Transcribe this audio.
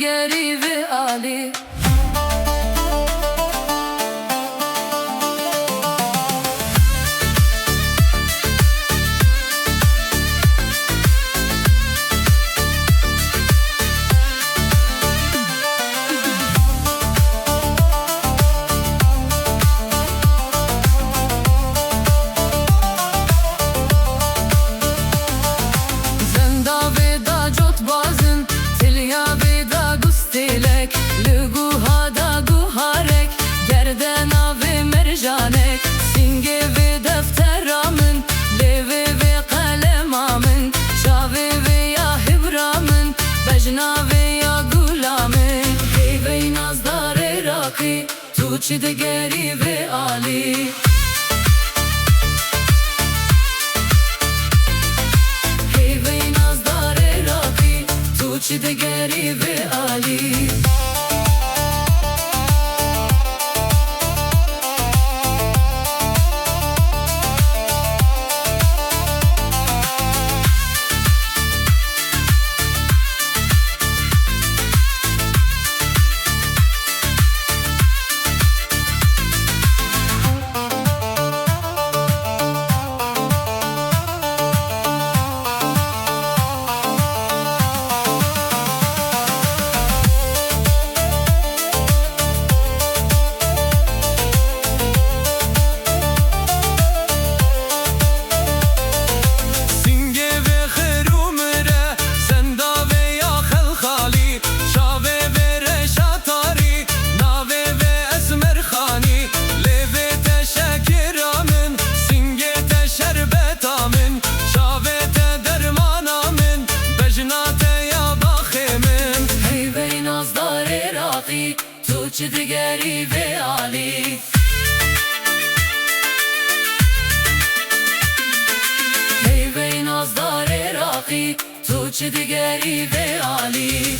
دیگری و عالی. سینگه و دفترامن لیوه و قلمامن شاوه و یا هبرامن بجناوه یا گلامن هیوه نازدار راقی تو چی دگری و عالی. هیوه نازدار راقی تو چی دگری و عالی. تو چی دگری و عالی. هیوه نازدار راقی تو چی دگری و عالی.